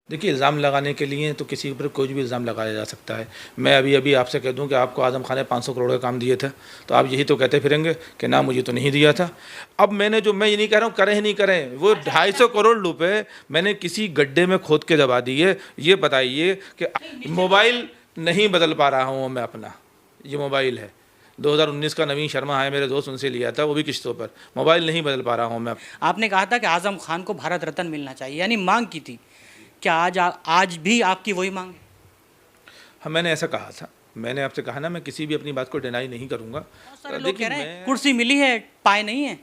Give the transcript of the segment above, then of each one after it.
देखिए, इल्ज़ाम लगाने के लिए तो किसी के ऊपर कोई भी इल्ज़ाम लगाया जा सकता है। मैं अभी-अभी आपसे कह दूँ कि आपको आज़म खान ने 500 करोड़ का काम दिए थे, तो आप यही तो कहते फिरेंगे कि ना मुझे तो नहीं दिया था। अब मैं ये नहीं कह रहा हूँ करें ही नहीं करें, वो 250 करोड़ रुपए मैंने किसी गड्ढे में खोद के दबा दिए। ये बताइए कि मोबाइल नहीं बदल पा रहा हूँ मैं अपना, ये मोबाइल है 2019 का, नवीन शर्मा है मेरे दोस्त, उनसे लिया था, वो भी किस्तों पर। मोबाइल नहीं बदल पा रहा हूँ मैं। आपने कहा था कि आज़म खान को भारत रत्न मिलना चाहिए, यानी मांग की थी। क्या आज भी आपकी वही मांग है? हाँ, मैंने ऐसा कहा था। मैंने आपसे कहा ना, मैं किसी भी अपनी बात को डिनाई नहीं करूँगा। बहुत सारे लोग देखिए कह रहे हैं मैं कुर्सी मिली है, पाए नहीं है।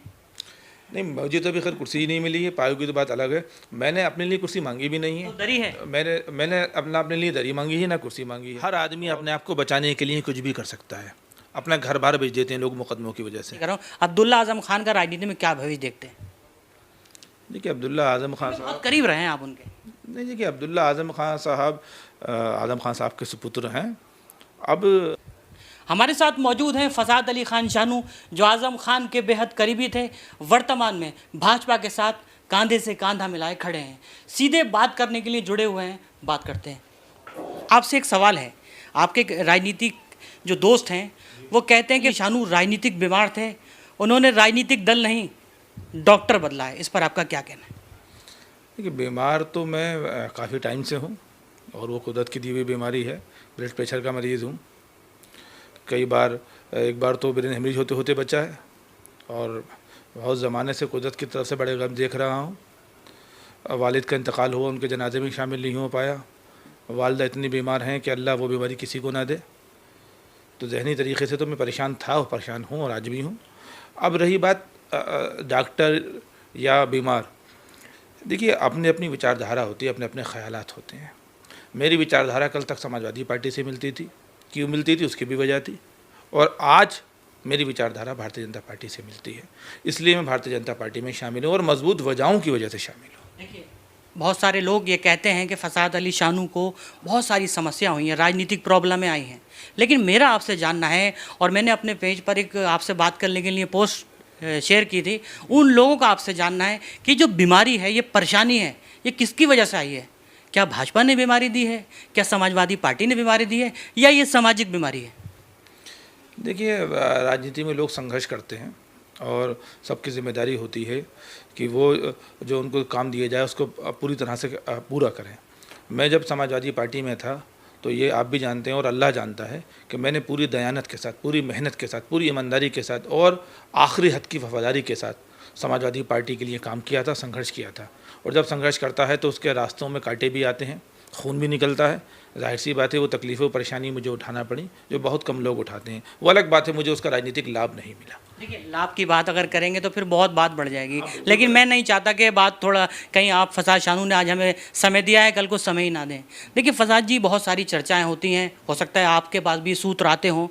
नहीं, मुझे तो अभी खैर कुर्सी ही नहीं मिली है, पायु की तो बात अलग है। मैंने अपने लिए कुर्सी मांगी भी नहीं तो है। दरी है। मैंने अपने लिए दरी मांगी है, ना कुर्सी मांगी है। हर आदमी अपने आप को बचाने के लिए कुछ भी कर सकता है। अपना घर बार बेच देते हैं लोग मुकदमों की वजह से। कह रहा हूँ अब्दुल्ला आजम खान का राजनीति में क्या भविष्य देखते हैं? देखिए, अब्दुल्ला आज़म खान बहुत साहब, करीब रहे हैं आप उनके। नहीं देखिए, अब्दुल्ला आज़म खान साहब आज़म खान साहब के सुपुत्र हैं। अब हमारे साथ मौजूद हैं फसाद अली खान शानू, जो आज़म खान के बेहद करीबी थे, वर्तमान में भाजपा के साथ कंधे से कंधा मिलाए खड़े हैं, सीधे बात करने के लिए जुड़े हुए हैं। बात करते हैं। आपसे एक सवाल है, आपके राजनीतिक जो दोस्त हैं वो कहते हैं कि शानू राजनीतिक बीमार थे, उन्होंने राजनीतिक दल नहीं डॉक्टर बदला है। इस पर आपका क्या कहना है? देखिए, बीमार तो मैं काफ़ी टाइम से हूँ, और वो कुदरत की दी हुई बीमारी है। ब्लड प्रेशर का मरीज़ हूँ। कई बार, एक बार तो ब्रेन हेमरेज होते होते बचा है, और बहुत ज़माने से कुदरत की तरफ से बड़े गम देख रहा हूँ। वालिद का इंतकाल हुआ, उनके जनाजे में शामिल नहीं हो पाया। वालिदा इतनी बीमार हैं कि अल्लाह वो बीमारी किसी को ना दे। तो ज़हनी तरीके से तो मैं परेशान था और परेशान हूँ, और आज भी हूँ। अब रही बात डॉक्टर या बीमार, देखिए अपनी अपनी विचारधारा होती है, अपने अपने ख़यालात होते हैं। मेरी विचारधारा कल तक समाजवादी पार्टी से मिलती थी, क्यों मिलती थी उसकी भी वजह थी, और आज मेरी विचारधारा भारतीय जनता पार्टी से मिलती है, इसलिए मैं भारतीय जनता पार्टी में शामिल हूँ, और मजबूत वजहों की वजह से शामिल हूँ। देखिए, बहुत सारे लोग ये कहते हैं कि फसाद अली शानू को बहुत सारी समस्या हुई हैं, राजनीतिक प्रॉब्लमें आई हैं, लेकिन मेरा आपसे जानना है, और मैंने अपने पेज पर एक आपसे बात करने के लिए पोस्ट शेयर की थी, उन लोगों का आपसे जानना है कि जो बीमारी है, ये परेशानी है, ये किसकी वजह से आई है? क्या भाजपा ने बीमारी दी है? क्या समाजवादी पार्टी ने बीमारी दी है? या ये सामाजिक बीमारी है? देखिए, राजनीति में लोग संघर्ष करते हैं, और सबकी जिम्मेदारी होती है कि वो जो उनको काम दिया जाए उसको पूरी तरह से पूरा करें। मैं जब समाजवादी पार्टी में था, तो ये आप भी जानते हैं और अल्लाह जानता है कि मैंने पूरी दयानत के साथ, पूरी मेहनत के साथ, पूरी ईमानदारी के साथ और आखिरी हद की वफादारी के साथ समाजवादी पार्टी के लिए काम किया था, संघर्ष किया था। और जब संघर्ष करता है तो उसके रास्तों में कांटे भी आते हैं, खून भी निकलता है। जाहिर सी बात है, वो तकलीफ़ें, परेशानी मुझे उठाना पड़ी, जो बहुत कम लोग उठाते हैं। वो अलग बात है, मुझे उसका राजनीतिक लाभ नहीं मिला। देखिए, लाभ की बात अगर करेंगे तो फिर बहुत बात बढ़ जाएगी, लेकिन मैं नहीं चाहता कि बात थोड़ा कहीं आप फसाद शानू ने आज हमें समय दिया है, कल को समय ही ना दें। देखिए फसाद जी, बहुत सारी चर्चाएं होती हैं, हो सकता है आपके पास भी सूत्र आते हों।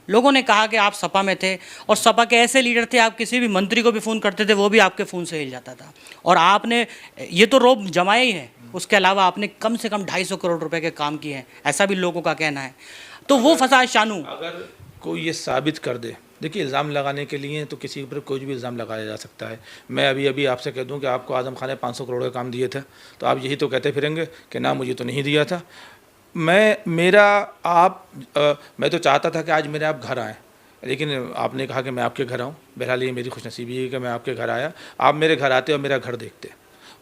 लोगों ने कहा कि आप सपा में थे, और सपा के ऐसे लीडर थे, आप किसी भी मंत्री को भी फ़ोन करते थे वो भी आपके फ़ोन से हिल जाता था, और आपने ये तो रोब जमाया ही है, उसके अलावा आपने कम से कम 250 करोड़ रुपए के काम किए हैं, ऐसा भी लोगों का कहना है। तो वो फसाद शानू, अगर कोई ये साबित कर दे, देखिए इल्ज़ाम लगाने के लिए तो किसी के ऊपर कोई भी इल्ज़ाम लगाया जा सकता है। मैं अभी आपसे कह दूं कि आपको आज़म खान ने 500 करोड़ का काम दिए थे, तो आप यही तो कहते फिरेंगे कि ना मुझे तो नहीं दिया था। मैं तो चाहता था कि आज मेरे आप घर आएँ, लेकिन आपने कहा कि मैं आपके घर आऊँ। बहरहाल ये मेरी खुशनसीबी है कि मैं आपके घर आया। आप मेरे घर आते और मेरा घर देखते,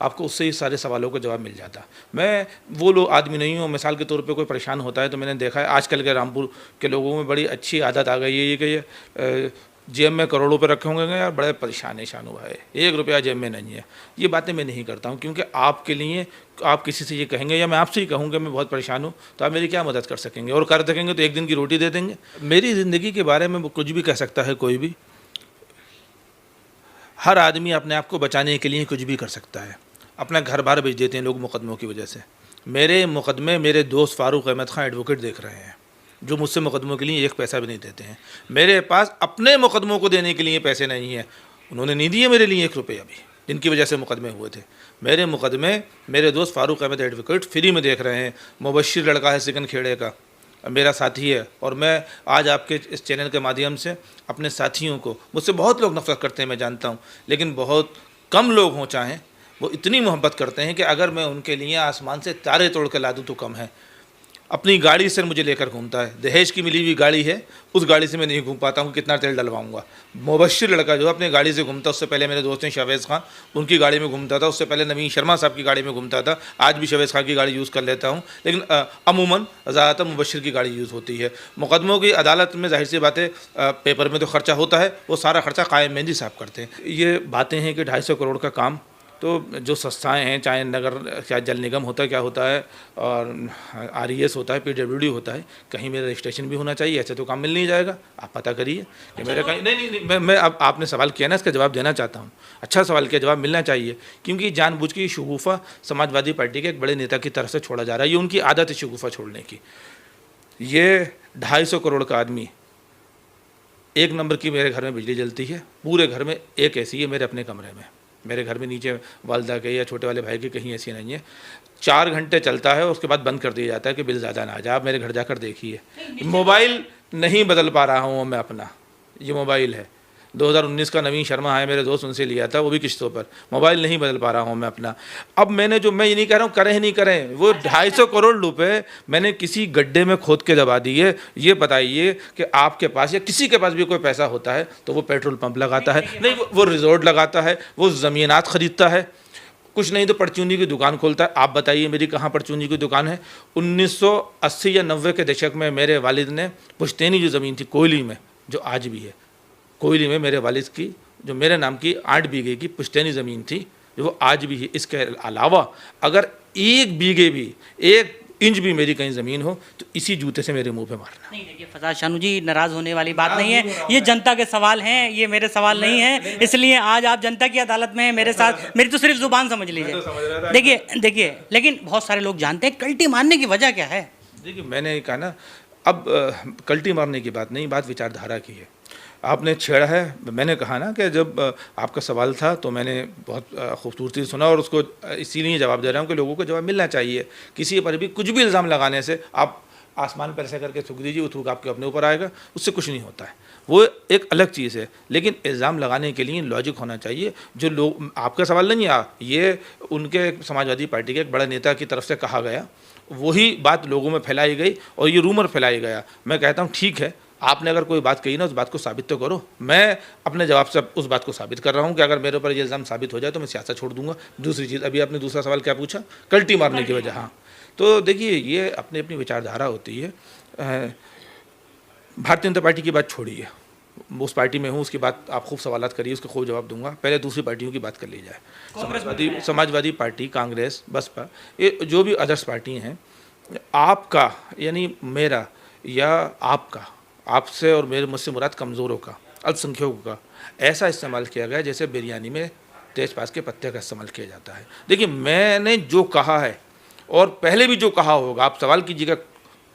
आपको उससे ही सारे सवालों का जवाब मिल जाता। मैं वो लोग आदमी नहीं हूँ। मिसाल के तौर पे कोई परेशान होता है तो मैंने देखा है आजकल के रामपुर के लोगों में बड़ी अच्छी आदत आ गई है ये कि ये जेब में करोड़ों पे रखे होंगे यार, बड़े परेशान है शानू भाई, 1 रुपया जेब में नहीं है। ये बातें मैं नहीं करता हूँ, क्योंकि आपके लिए आप किसी से ये कहेंगे, या मैं आपसे ही कहूँगा मैं बहुत परेशान हूँ, तो आप मेरी क्या मदद कर सकेंगे? और कर सकेंगे तो एक दिन की रोटी दे देंगे। मेरी ज़िंदगी के बारे में कुछ भी कह सकता है कोई भी। हर आदमी अपने आप को बचाने के लिए कुछ भी कर सकता है। अपना घर बार बेच देते हैं लोग मुकदमों की वजह से। मेरे मुकदमे मेरे दोस्त फारूक अहमद खान एडवोकेट देख रहे हैं, जो मुझसे मुकदमों के लिए 1 पैसा भी नहीं देते हैं। मेरे पास अपने मुकदमों को देने के लिए पैसे नहीं हैं, उन्होंने नहीं दिए मेरे लिए 1 रुपया भी, जिनकी वजह से मुकदमे हुए थे। मेरे मुकदमे मेरे दोस्त फारूक अहमद एडवोकेट फ्री में देख रहे हैं। मुबशिर लड़का है सिकन खेड़े का, मेरा साथी है, और मैं आज आपके इस चैनल के माध्यम से अपने साथियों को, मुझसे बहुत लोग नफरत करते हैं मैं जानता हूँ, लेकिन बहुत कम लोग हों चाहें, वो इतनी मोहब्बत करते हैं कि अगर मैं उनके लिए आसमान से तारे तोड़ कर ला दूँ तो कम है। अपनी गाड़ी से मुझे लेकर घूमता है, दहेज की मिली हुई गाड़ी है, उस गाड़ी से मैं नहीं घूम पाता हूँ, कितना तेल डलवाऊंगा। मुबश्शिर लड़का जो अपने गाड़ी से घूमता, उससे पहले मेरे दोस्त हैं शावेज़ खान, उनकी गाड़ी में घूमता था, उससे पहले नवीन शर्मा साहब की गाड़ी में घूमता था, आज भी शावेज़ खान की गाड़ी यूज़ कर लेता हूँ, लेकिन अमूमन ज़्यादातर मुबश्शिर की गाड़ी यूज़ होती है। मुकदमों की अदालत में जाहिर सी बात है पेपर में तो खर्चा होता है, वो सारा खर्चा कायम मेहंदी साहब करते हैं। ये बातें हैं कि 250 करोड़ का काम, तो जो संस्थाएं हैं, चाहे नगर, चाहे जल निगम होता है, क्या होता है, और RES होता है, PWD होता है, कहीं मेरा रजिस्ट्रेशन भी होना चाहिए, ऐसे तो काम मिल नहीं जाएगा। आप पता करिए कि मेरा कहीं नहीं, मैं अब आपने सवाल किया ना, इसका जवाब देना चाहता हूँ। अच्छा सवाल किया, जवाब मिलना चाहिए, क्योंकि जानबूझ के शगुफ़ा समाजवादी पार्टी के एक बड़े नेता की तरफ से छोड़ा जा रहा है। ये उनकी आदत है शगुफ़ा छोड़ने की। ये 250 करोड़ का आदमी, 1 नंबर की मेरे घर में बिजली जलती है, पूरे घर में एक ऐसी है, मेरे अपने कमरे में। मेरे घर में नीचे वालदा के या छोटे वाले भाई की कहीं ऐसी नहीं है। 4 घंटे चलता है, उसके बाद बंद कर दिया जाता है कि बिल ज़्यादा ना आ जाए। आप मेरे घर जाकर देखिए, मोबाइल नहीं बदल पा रहा हूँ मैं अपना। ये मोबाइल है 2019 का, नवीन शर्मा है मेरे दोस्त, उनसे लिया था, वो भी किस्तों पर। मोबाइल नहीं बदल पा रहा हूँ मैं अपना। अब मैंने जो, मैं ये नहीं कह रहा हूँ करें ही नहीं करें, वो 250 करोड़ रुपए मैंने किसी गड्ढे में खोद के दबा दिए। ये बताइए कि आपके पास या किसी के पास भी कोई पैसा होता है तो वो पेट्रोल पंप लगाता है, नहीं वो रिजॉर्ट लगाता है, वो ज़मीनात ख़रीदता है, कुछ नहीं तो परचूनी की दुकान खोलता है। आप बताइए मेरी कहाँ परचूनी की दुकान है? 1980 या 90 के दशक में मेरे वालिद ने पुश्तैनी जो ज़मीन थी कोयली में, जो आज भी है कोयली में, मेरे वालिद की जो मेरे नाम की 8 बीघे की पुश्तैनी ज़मीन थी, जो वो आज भी है। इसके अलावा अगर 1 बीघे भी, 1 इंच भी मेरी कहीं ज़मीन हो तो इसी जूते से मेरे मुंह पे मारना। नहीं देखिए फसाद शानू जी, नाराज़ होने वाली बात नहीं है, ये जनता के सवाल हैं, ये मेरे सवाल नहीं हैं, इसलिए आज आप जनता की अदालत में हैं मेरे साथ। मेरी तो सिर्फ ज़ुबान समझ लीजिए। देखिए लेकिन बहुत सारे लोग जानते हैं कल्टी मारने की वजह क्या है। देखिए मैंने कहा ना, अब कल्टी मारने की बात नहीं, बात विचारधारा की है। आपने छेड़ा है, मैंने कहा ना कि जब आपका सवाल था तो मैंने बहुत खूबसूरती से सुना, और उसको इसीलिए जवाब दे रहा हूँ कि लोगों को जवाब मिलना चाहिए। किसी पर भी कुछ भी इल्ज़ाम लगाने से आप आसमान पर ऐसे करके थूक दीजिए, वो थूक आपके अपने ऊपर आएगा, उससे कुछ नहीं होता है, वो एक अलग चीज़ है। लेकिन इल्ज़ाम लगाने के लिए लॉजिक होना चाहिए। जो लोग, आपका सवाल नहीं आ, ये उनके समाजवादी पार्टी के एक बड़े नेता की तरफ से कहा गया, वही बात लोगों में फैलाई गई और ये रूमर फैलाई गया। मैं कहता हूँ ठीक है, आपने अगर कोई बात कही ना, उस बात को साबित तो करो। मैं अपने जवाब से उस बात को साबित कर रहा हूँ कि अगर मेरे ऊपर ये इल्ज़ाम साबित हो जाए तो मैं सियासत छोड़ दूंगा। दूसरी चीज़, अभी आपने दूसरा सवाल क्या पूछा, कल्टी मारने की वजह। हाँ, तो देखिए ये अपनी अपनी विचारधारा होती है। भारतीय जनता पार्टी की बात छोड़िए, उस पार्टी में हूँ, उसकी बात आप खूब सवालात करिए, उसको खूब जवाब दूंगा। पहले दूसरी पार्टियों की बात कर ली जाए। समाजवादी पार्टी, कांग्रेस, बसपा, ये जो भी अदर्स पार्टी हैं, आपका यानी मेरा या आपका, आपसे और मेरे, मुझसे मुराद कमज़ोरों का, अल्पसंख्यकों का ऐसा इस्तेमाल किया गया जैसे बिरयानी में तेज़पात के पत्ते का इस्तेमाल किया जाता है। देखिए मैंने जो कहा है और पहले भी जो कहा होगा, आप सवाल कीजिएगा,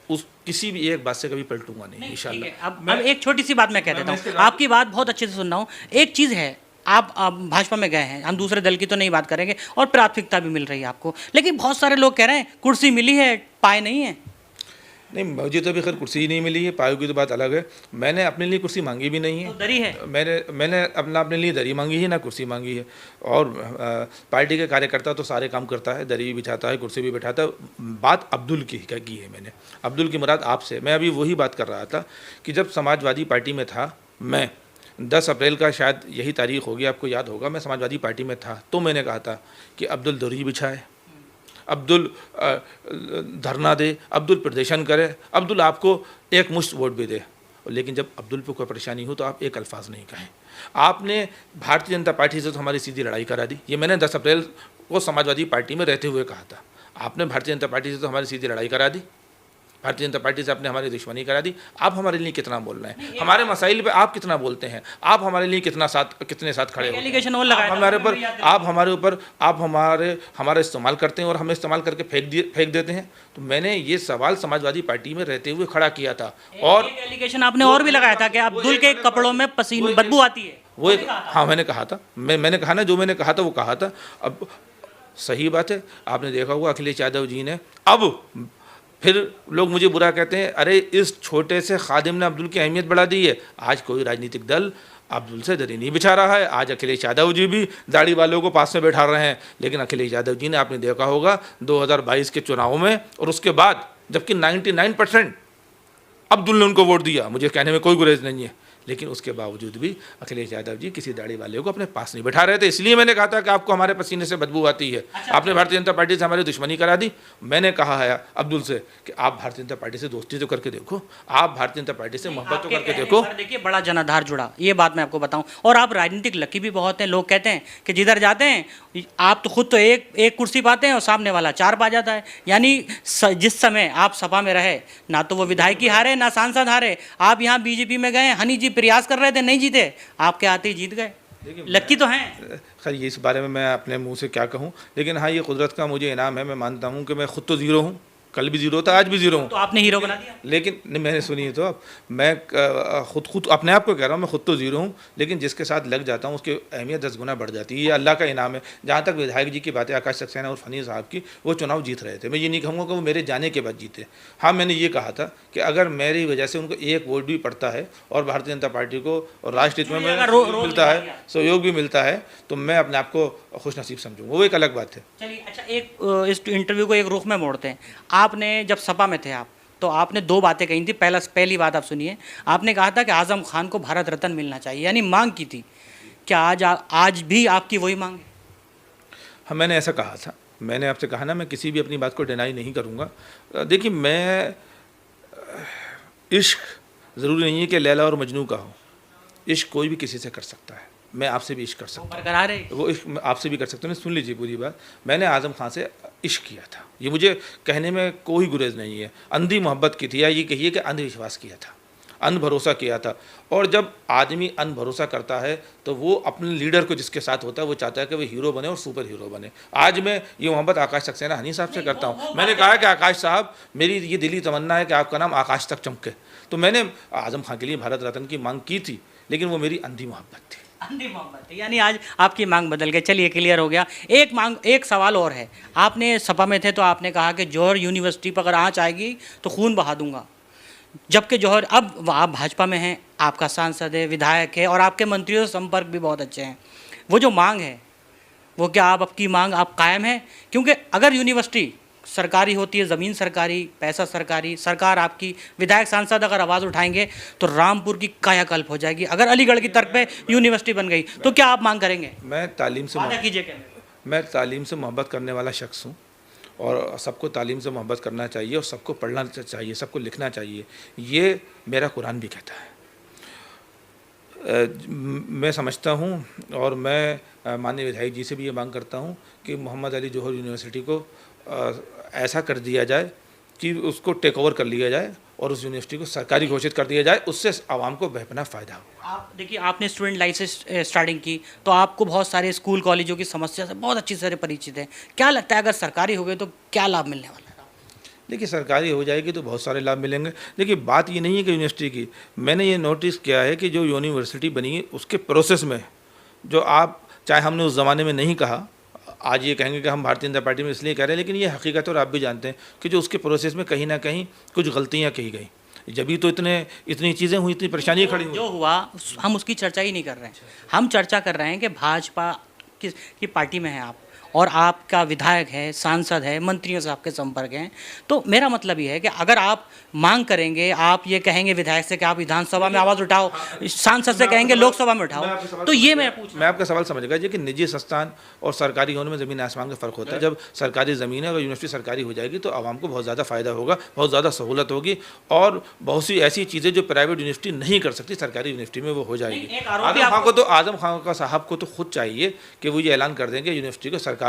उस किसी भी एक बात से कभी पलटूंगा नहीं इंशाल्लाह। अब एक छोटी सी बात मैं कह देता हूँ, आपकी बात बहुत अच्छे से सुन रहा हूँ। एक चीज़ है, आप भाजपा में गए हैं, हम दूसरे दल की तो नहीं बात करेंगे, और प्राथमिकता भी मिल रही है आपको, लेकिन बहुत सारे लोग कह रहे हैं कुर्सी मिली है, पाए नहीं है। नहीं, मुझे तो अभी खैर कुर्सी ही नहीं मिली है, पायों की तो बात अलग है। मैंने अपने लिए कुर्सी मांगी भी नहीं है, तो दरी है। मैंने अपने लिए दरी मांगी है, ना कुर्सी मांगी है। और पार्टी के कार्यकर्ता तो सारे काम करता है, दरी भी बिछाता है, कुर्सी भी बिठाता है। बात अब्दुल की है मैंने, अब्दुल की मुराद आपसे। मैं अभी वही बात कर रहा था कि जब समाजवादी पार्टी में था मैं, 10 अप्रैल का शायद यही तारीख होगी, आपको याद होगा, मैं समाजवादी पार्टी में था, तो मैंने कहा था कि अब्दुल दरी बिछाए, अब्दुल धरना दे, अब्दुल प्रदर्शन करे, अब्दुल आपको एक मुश्त वोट भी दे। लेकिन जब अब्दुल पे कोई परेशानी हो तो आप एक अल्फाज नहीं कहें। आपने भारतीय जनता पार्टी से तो हमारी सीधी लड़ाई करा दी। ये मैंने 10 अप्रैल को समाजवादी पार्टी में रहते हुए कहा था। आपने भारतीय जनता पार्टी से तो हमारी सीधी लड़ाई करा दी, भारतीय जनता पार्टी से आपने हमारी दुश्मनी करा दी। आप हमारे लिए कितना बोल रहे हैं, हमारे मसाइल पे आप कितना बोलते हैं, आप हमारे लिए कितने साथ खड़े हो, हमारे ऊपर आप हमारे इस्तेमाल करते हैं और हमें इस्तेमाल करके फेंक देते हैं। तो मैंने ये सवाल समाजवादी पार्टी में रहते हुए खड़ा किया था। और एलिगेशन आपने और भी लगाया था कि अब्दुल के कपड़ों में पसीने, बदबू आती है, वो एक, हाँ मैंने कहा था, मैंने कहा ना, जो मैंने कहा था वो कहा था। अब सही बात है, आपने देखा होगा अखिलेश यादव जी ने, अब फिर लोग मुझे बुरा कहते हैं, अरे इस छोटे से खादिम ने अब्दुल की अहमियत बढ़ा दी है। आज कोई राजनीतिक दल अब्दुल से दरी नहीं बिछा रहा है। आज अखिलेश यादव जी भी दाढ़ी वालों को पास में बैठा रहे हैं, लेकिन अखिलेश यादव जी ने आपने देखा होगा 2022 के चुनाव में और उसके बाद, जबकि 99% अब्दुल ने उनको वोट दिया, मुझे कहने में कोई गुरेज नहीं है, लेकिन उसके बावजूद भी अखिलेश यादव जी किसी दाढ़ी वाले को अपने पास नहीं बैठा रहे थे। इसलिए मैंने कहा था कि आपको हमारे पसीने से बदबू आती है। आपने भारतीय जनता पार्टी से हमारी दुश्मनी करा दी। मैंने कहा है अब्दुल से कि आप भारतीय जनता पार्टी से दोस्ती तो करके देखो, आप भारतीय जनता पार्टी से मोहब्बत तो करके देखो। देखिए बड़ा जनाधार जुड़ा, ये बात मैं आपको बताऊं। और आप राजनीतिक लकी भी बहुत हैं। लोग कहते हैं कि जिधर जाते हैं आप तो खुद तो एक कुर्सी पाते हैं और सामने वाला 4 पा जाता है। यानी जिस समय आप सपा में रहे, ना तो वो विधायकी हारे ना सांसद हारे। आप यहाँ बीजेपी में गए, हनी जी प्रयास कर रहे थे, नहीं जीते, आपके आते ही जीत गए। लक्की तो हैं। खैर इस बारे में मैं अपने मुंह से क्या कहूँ, लेकिन हाँ ये कुदरत का मुझे इनाम है। मैं मानता हूँ कि मैं खुद तो ज़ीरो हूँ, कल भी ज़ीरो था, आज भी ज़ीरो हूँ। तो आपने हीरो बना दिया। लेकिन नहीं, मैंने सुनी है तो अब मैं खुद अपने आप को कह रहा हूँ, मैं खुद तो ज़ीरो हूँ, लेकिन जिसके साथ लग जाता हूँ उसकी अहमियत 10 गुना बढ़ जाती है। ये अल्लाह का इनाम है। जहाँ तक विधायक जी की बातें आकाश सक्सेना और फनी साहब की, वो चुनाव जीत रहे थे। मैं ये नहीं कहूँगा कि वो मेरे जाने के बाद जीते। हाँ, मैंने ये कहा था कि अगर मेरी वजह से उनको 1 वोट भी पड़ता है और भारतीय जनता पार्टी को और राष्ट्रहित में मिलता है, सहयोग भी मिलता है, तो मैं अपने आप को खुशनसीब समझूंगा। वो एक अलग बात है। चलिए अच्छा, एक इस इंटरव्यू को एक रुख में मोड़ते हैं। आपने जब सपा में थे आप, तो आपने 2 बातें कही थी। पहली बात आप सुनिए, आपने कहा था कि आजम खान को भारत रत्न मिलना चाहिए, यानी मांग की थी। क्या आज भी आपकी वही मांग है? हाँ, मैंने ऐसा कहा था। मैंने आपसे कहा ना, मैं किसी भी अपनी बात को डिनाई नहीं करूँगा। देखिए, मैं इश्क ज़रूरी नहीं है कि लैला और मजनू का हो। इश्क कोई भी किसी से कर सकता है। मैं आपसे भी इश्क कर सकता हूँ, वो इश्क आपसे भी कर सकता हूँ। सुन लीजिए पूरी बात। मैंने आज़म खान से इश्क किया था, ये मुझे कहने में कोई गुरेज नहीं है। अंधी मोहब्बत की थी, या ये कहिए कि अंधविश्वास किया था, अंध भरोसा किया था। और जब आदमी अंध भरोसा करता है तो वो अपने लीडर को जिसके साथ होता है वो चाहता है कि वो हीरो बने और सुपर हीरो बने। आज मैं ये मोहब्बत आकाश सक्सेना हनी साहब से करता हूँ। मैंने कहा कि आकाश साहब, मेरी ये दिली तमन्ना है कि आपका नाम आकाश तक चमके। तो मैंने आज़म खान के लिए भारत रत्न की मांग की थी, लेकिन वो मेरी अंधी मोहब्बत थी। अंधी मोहब्बत है, यानी आज आपकी मांग बदल गई। चलिए, क्लियर हो गया। एक सवाल और है। आपने सपा में थे तो आपने कहा कि जौहर यूनिवर्सिटी पर अगर आँच आएगी तो खून बहा दूंगा, जबकि जौहर अब आप भाजपा में हैं, आपका सांसद है, विधायक है और आपके मंत्रियों से संपर्क भी बहुत अच्छे हैं। वो जो मांग है, वो क्या आपकी मांग आप कायम है? क्योंकि अगर यूनिवर्सिटी सरकारी होती है, ज़मीन सरकारी, पैसा सरकारी, सरकार आपकी, विधायक सांसद अगर आवाज़ उठाएंगे तो रामपुर की कायाकल्प हो जाएगी। अगर अलीगढ़ की तर्क पे यूनिवर्सिटी बन गई तो क्या आप मांग करेंगे? मैं तालीम से मोहब्बत करने वाला शख्स हूँ और सबको तालीम से मोहब्बत करना चाहिए और सबको पढ़ना चाहिए, सबको लिखना चाहिए। ये मेरा कुरान भी कहता है। मैं समझता हूँ और मैं माननीय विधायक जी से भी ये मांग करता हूँ कि मोहम्मद अली जौहर यूनिवर्सिटी को ऐसा कर दिया जाए कि उसको टेक ओवर कर लिया जाए और उस यूनिवर्सिटी को सरकारी घोषित कर दिया जाए। उससे आवाम को बेपना फ़ायदा होगा। आप देखिए, आपने स्टूडेंट लाइफ से स्टार्टिंग की तो आपको बहुत सारे स्कूल कॉलेजों की समस्या से बहुत अच्छी तरह परिचित है। क्या लगता है अगर सरकारी हो गए तो क्या लाभ मिलने वाला है? देखिए, सरकारी हो जाएगी तो बहुत सारे लाभ मिलेंगे। देखिए, बात ये नहीं है कि यूनिवर्सिटी की, मैंने ये नोटिस किया है कि जो यूनिवर्सिटी बनी है उसके प्रोसेस में जो आप, चाहे हमने उस ज़माने में नहीं कहा, आज ये कहेंगे कि हम भारतीय जनता पार्टी में इसलिए कह रहे हैं, लेकिन ये हकीकत और आप भी जानते हैं कि जो उसके प्रोसेस में कहीं ना कहीं कुछ गलतियाँ कही गई, जब तो इतनी चीज़ें हुई, इतनी परेशानी खड़ी हुई। जो हुआ हम उसकी चर्चा ही नहीं कर रहे हैं। हम चर्चा कर रहे हैं कि भाजपा की पार्टी में हैं आप और आपका विधायक है, सांसद है, मंत्रियों से आपके संपर्क हैं। तो मेरा मतलब ये है कि अगर आप मांग करेंगे, आप ये कहेंगे विधायक से कि आप विधानसभा में आवाज़ उठाओ, सांसद से कहेंगे लोकसभा में उठाओ, तो ये मैं आपका सवाल समझ गया कि निजी संस्थान और सरकारी होने में ज़मीन आसमान का फ़र्क होता है। जब सरकारी ज़मीन है और यूनिवर्सिटी सरकारी हो जाएगी तो आवाम को बहुत ज़्यादा फ़ायदा होगा, बहुत ज़्यादा सहूलत होगी और बहुत सी ऐसी चीज़ें जो प्राइवेट यूनिवर्सिटी नहीं कर सकती, सरकारी यूनिवर्सिटी में वो हो जाएगी। आज़म खान को साहब को तो खुद चाहिए कि वो ये ऐलान कर देंगे यूनिवर्सिटी को सरकार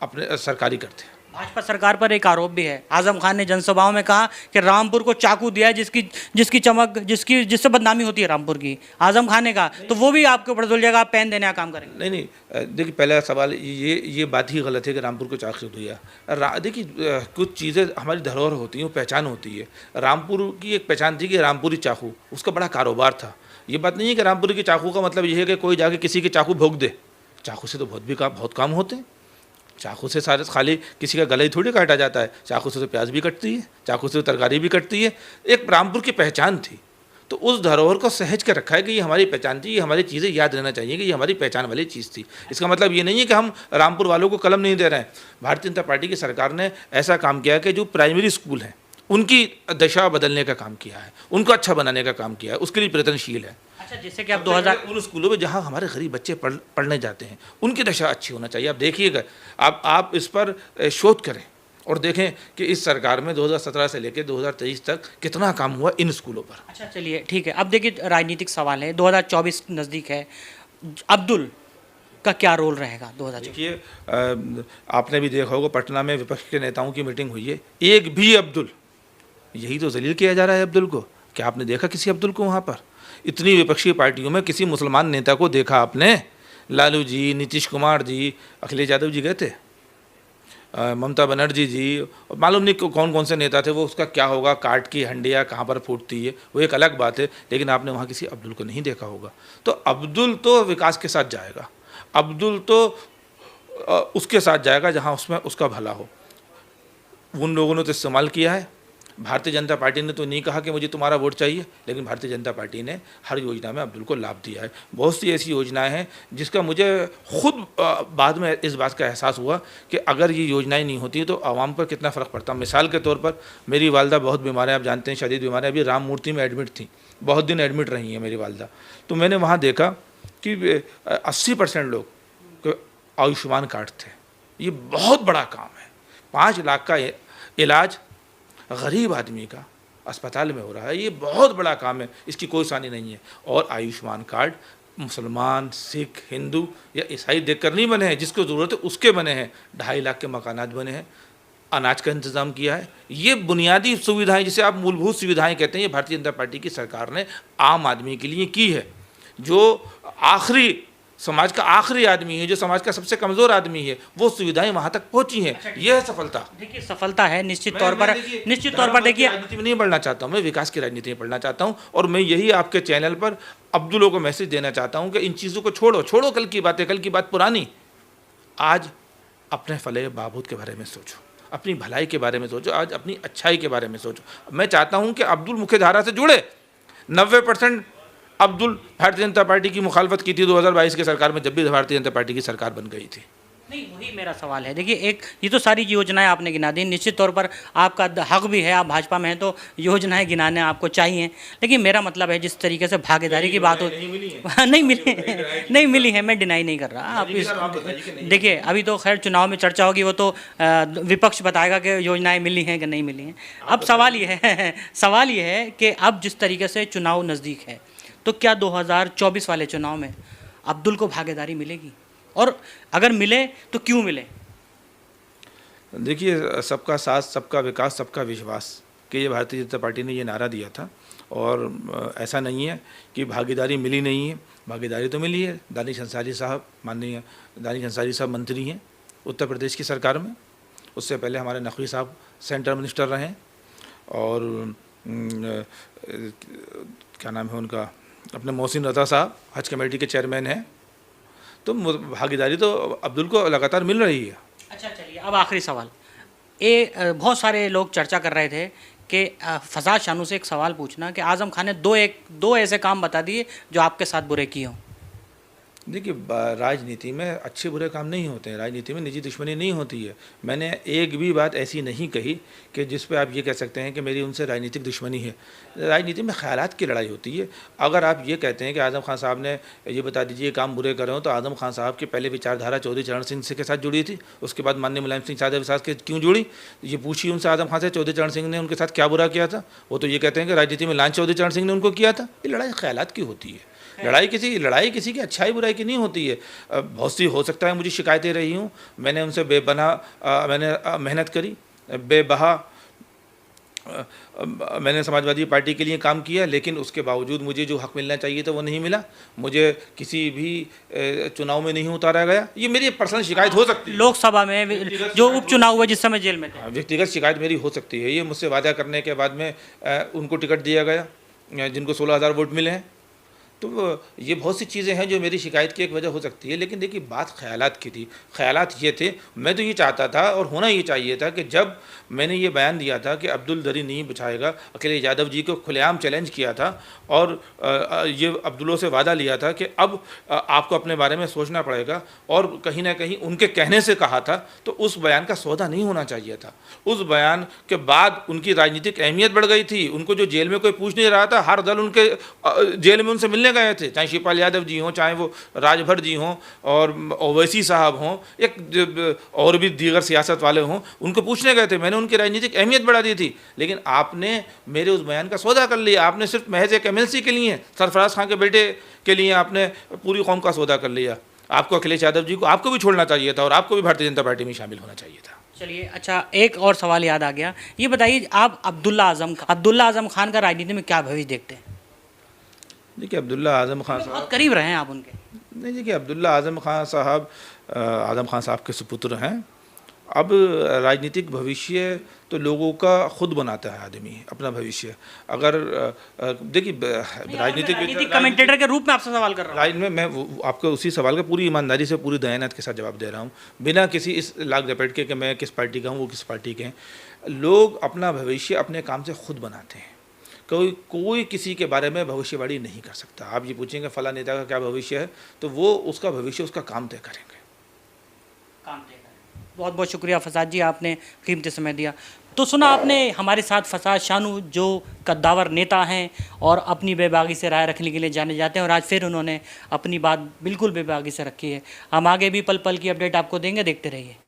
अपने सरकारी करते हैं। भाजपा सरकार पर एक आरोप भी है। आजम खान ने जनसभाओं में कहा कि रामपुर को चाकू दिया है, जिसकी चमक, जिससे बदनामी होती है रामपुर की। आजम खान ने कहा तो वो भी आपके ऊपर धुल जाएगा, आप पेन देने का काम करेंगे? नहीं, देखिए, पहला सवाल ये बात ही गलत है कि रामपुर को चाकू दिया। देखिए, कुछ चीज़ें हमारी धरोहर होती हैं, वो पहचान होती है। रामपुर की एक पहचान थी कि रामपुरी चाकू, उसका बड़ा कारोबार था। ये बात नहीं है कि रामपुर की चाकू का मतलब ये है कि कोई जाके किसी के चाकू भोंक दे। चाकू से तो बहुत काम होते हैं। चाकू से सारे खाली किसी का गला ही थोड़ी काटा जाता है। चाकू से तो प्याज भी कटती है, चाकू से तो तरकारी भी कटती है। एक रामपुर की पहचान थी। तो उस धरोहर को सहेज कर रखा है कि ये हमारी पहचान थी, ये हमारी चीज़ें याद रहना चाहिए कि ये हमारी पहचान वाली चीज़ थी। इसका मतलब ये नहीं है कि हम रामपुर वालों को कलम नहीं दे रहे हैं। भारतीय जनता पार्टी की सरकार ने ऐसा काम किया है कि जो प्राइमरी स्कूल हैं उनकी दशा बदलने का काम किया है, उनको अच्छा बनाने का काम किया है, उसके लिए प्रयत्नशील है। अच्छा, जैसे कि आप 2000 उन स्कूलों में जहाँ हमारे गरीब बच्चे पढ़ने जाते हैं उनकी दशा अच्छी होना चाहिए। आप देखिएगा, आप इस पर शोध करें और देखें कि इस सरकार में 2017 से लेकर 2023 तक कितना काम हुआ इन स्कूलों पर। अच्छा चलिए ठीक है, अब देखिए राजनीतिक सवाल है, 2024 नज़दीक है, अब्दुल का क्या रोल रहेगा 2024? देखिए, आपने भी देखा होगा पटना में विपक्ष के नेताओं की मीटिंग हुई है, एक भी अब्दुल, यही तो जलील किया जा रहा है अब्दुल को। क्या आपने देखा किसी अब्दुल को वहाँ पर? इतनी विपक्षी पार्टियों में किसी मुसलमान नेता को देखा आपने? लालू जी, नीतीश कुमार जी, अखिलेश यादव जी गए थे, ममता बनर्जी जी, मालूम नहीं कौन कौन से नेता थे। वो उसका क्या होगा, काट की हंडिया कहाँ पर फूटती है, वो एक अलग बात है, लेकिन आपने वहाँ किसी अब्दुल को नहीं देखा होगा। तो अब्दुल तो विकास के साथ जाएगा, अब्दुल तो उसके साथ जाएगा जहाँ उसमें उसका भला हो। उन लोगों ने तो इस्तेमाल किया है। भारतीय जनता पार्टी ने तो नहीं कहा कि मुझे तुम्हारा वोट चाहिए, लेकिन भारतीय जनता पार्टी ने हर योजना में अब्दुल को लाभ दिया है। बहुत सी ऐसी योजनाएं हैं जिसका मुझे खुद बाद में इस बात का एहसास हुआ कि अगर ये योजनाएं नहीं होती तो आवाम पर कितना फ़र्क पड़ता। मिसाल के तौर पर मेरी वालदा बहुत बीमार है, आप जानते हैं, शदीद बीमार है, अभी राम मूर्ति में एडमिट थी, बहुत दिन एडमिट रही हैं मेरी वालदा। तो मैंने वहाँ देखा कि 80% लोग आयुष्मान कार्ड थे। ये बहुत बड़ा काम है। 5 लाख का इलाज गरीब आदमी का अस्पताल में हो रहा है, ये बहुत बड़ा काम है, इसकी कोई आसानी नहीं है। और आयुष्मान कार्ड मुसलमान, सिख, हिंदू या ईसाई देखकर नहीं बने हैं, जिसको ज़रूरत है उसके बने हैं। 2.5 लाख के मकानात बने हैं, अनाज का इंतज़ाम किया है। ये बुनियादी सुविधाएं, जिसे आप मूलभूत सुविधाएं कहते हैं, ये भारतीय जनता पार्टी की सरकार ने आम आदमी के लिए की है। जो आखिरी समाज का आखिरी आदमी है, जो समाज का सबसे कमज़ोर आदमी है, वो सुविधाएं वहाँ तक पहुँची हैं। यह है सफलता। देखिए सफलता है निश्चित तौर पर देखिए, राजनीति में नहीं बढ़ना चाहता हूँ मैं, विकास की राजनीति में बढ़ना चाहता हूँ। और मैं यही आपके चैनल पर अब्दुलों को मैसेज देना चाहता हूँ कि इन चीज़ों को छोड़ो कल की बातें, कल की बात पुरानी। आज अपने फले बहबूद के बारे में सोचो, अपनी भलाई के बारे में सोचो, आज अपनी अच्छाई के बारे में सोचो। मैं चाहता हूँ कि अब्दुल मुख्य धारा से जुड़े। 90% अब्दुल भारतीय जनता पार्टी की मुखालफत की थी 2022 के सरकार में, जब भी भारतीय जनता पार्टी की सरकार बन गई थी। नहीं, वही मेरा सवाल है। देखिए, एक ये तो सारी योजनाएं आपने गिना दी, निश्चित तौर पर आपका हक भी है, आप भाजपा में हैं तो योजनाएं गिनाने आपको चाहिए, लेकिन मेरा मतलब है जिस तरीके से भागीदारी की बात होती नहीं मिली है, मैं डिनाई नहीं कर रहा। आप इस देखिए, अभी तो खैर चुनाव में चर्चा होगी, वो तो विपक्ष बताएगा कि योजनाएं मिली हैं कि नहीं मिली हैं। अब सवाल ये है कि अब जिस तरीके से चुनाव नज़दीक है, तो क्या 2024 वाले चुनाव में अब्दुल को भागीदारी मिलेगी, और अगर मिले तो क्यों मिले? देखिए, सबका साथ, सबका विकास, सबका विश्वास कि ये भारतीय जनता पार्टी ने ये नारा दिया था। और ऐसा नहीं है कि भागीदारी मिली नहीं है, भागीदारी तो मिली है। दानिश अंसारी साहब, माननीय दानिश अंसारी साहब मंत्री हैं उत्तर प्रदेश की सरकार में। उससे पहले हमारे नकवी साहब सेंट्रल मिनिस्टर रहे, और क्या नाम है उनका, अपने मोहसिन रज़ा साहब हज कमेटी के चेयरमैन हैं। तो भागीदारी तो अब्दुल को लगातार मिल रही है। अच्छा चलिए, अब आखिरी सवाल, बहुत सारे लोग चर्चा कर रहे थे कि फसाद शानू से एक सवाल पूछना कि आज़म खान ने दो ऐसे काम बता दिए जो आपके साथ बुरे किए हों। देखिए, राजनीति में अच्छे बुरे काम नहीं होते हैं, राजनीति में निजी दुश्मनी नहीं होती है। मैंने एक भी बात ऐसी नहीं कही कि जिस पे आप ये कह सकते हैं कि मेरी उनसे राजनीतिक दुश्मनी है। राजनीति में ख्यालात की लड़ाई होती है। अगर आप ये कहते हैं कि आज़म खान साहब ने ये बता दीजिए काम बुरे कर रहे हो, तो आज़म खान साहब की पहले विचारधारा चौधरी चरण सिंह के साथ जुड़ी थी, उसके बाद माननीय मुलायम सिंह यादव साहब के क्यों जुड़ी, ये पूछिए उनसे आज़म खान से चौधरी चरण सिंह ने उनके साथ क्या बुरा किया था। वो तो ये कहते हैं कि राजनीति में लांच चौधरी चरण सिंह ने उनको किया था। ये लड़ाई ख्यालात की होती है। लड़ाई किसी की अच्छाई बुराई की नहीं होती है। बहुत सी हो सकता है मुझे शिकायतें रही हूँ, मैंने उनसे मैंने मेहनत करी, बेबहा मैंने समाजवादी पार्टी के लिए काम किया, लेकिन उसके बावजूद मुझे जो हक मिलना चाहिए था वो नहीं मिला। मुझे किसी भी चुनाव में नहीं उतारा गया। ये मेरी पर्सनल शिकायत हो सकती है। लोकसभा में जो उपचुनाव हुए जिस समय जेल में थे, व्यक्तिगत शिकायत मेरी हो सकती है। ये मुझसे वादा करने के बाद में उनको टिकट दिया गया जिनको 16,000 वोट मिले हैं। तो ये बहुत सी चीज़ें हैं जो मेरी शिकायत की एक वजह हो सकती है। लेकिन देखिए, बात ख़यालात की थी। ख़यालात ये थे, मैं तो ये चाहता था और होना ये चाहिए था कि जब मैंने ये बयान दिया था कि अब्दुल दरी नहीं बचाएगा, अखिलेश यादव जी को खुलेआम चैलेंज किया था और ये अब्दुल्लों से वादा लिया था कि अब आपको अपने बारे में सोचना पड़ेगा, और कहीं ना कहीं उनके कहने से कहा था, तो उस बयान का सौदा नहीं होना चाहिए था। उस बयान के बाद उनकी राजनीतिक अहमियत बढ़ गई थी। उनको जो जेल में कोई पूछ नहीं रहा था, हर दल उनके जेल में उनसे मिलने गए थे, चाहे शिवपाल यादव जी हों, चाहे वो राजभर जी हों और ओवैसी साहब हों, एक और भी दीगर सियासत वाले हों, उनको पूछने गए थे। मैंने उनकी राजनीतिक अहमियत बढ़ा दी थी, लेकिन आपने मेरे उस बयान का सौदा कर लिया। आपने सिर्फ महज एक MLC के लिए, सरफराज खान के बेटे के लिए आपने पूरी कौम का सौदा कर लिया। आपको अखिलेश यादव जी को आपको भी छोड़ना चाहिए था और आपको भी भारतीय जनता पार्टी में शामिल होना चाहिए था। चलिए, अच्छा, एक और सवाल याद आ गया। ये बताइए, आप अब्दुल्ला आज़म खान का राजनीति में क्या भविष्य देखते हैं? देखिए, अब्दुल्ला आज़म खान साहब बहुत करीब रहे हैं आप उनके। नहीं, देखिए, अब्दुल्ला आज़म खान साहब आज़म खान साहब के सुपुत्र हैं। अब राजनीतिक भविष्य तो लोगों का खुद बनाता है आदमी अपना भविष्य। अगर देखिए, राजनीतिक कमेंटेटर के रूप में आपसे सवाल कर रहा हूँ। मैं आपको उसी सवाल का पूरी ईमानदारी से, पूरी दयानत के साथ जवाब दे रहा हूँ, बिना किसी इस लाग लपेट के कि मैं किस पार्टी का हूँ, वो किस पार्टी के हैं। लोग अपना भविष्य अपने काम से खुद बनाते हैं। कोई किसी के बारे में भविष्यवाणी नहीं कर सकता। आप ये पूछेंगे फला नेता का क्या भविष्य है, तो वो उसका भविष्य उसका काम तय करेंगे। बहुत बहुत शुक्रिया फसाद जी, आपने कीमती समय दिया। तो सुना आपने हमारे साथ फसाद शानू, जो कद्दावर नेता हैं और अपनी बेबागी से राय रखने के लिए जाने जाते हैं, और आज फिर उन्होंने अपनी बात बिल्कुल बेबागी से रखी है। हम आगे भी पल पल की अपडेट आपको देंगे, देखते रहिए।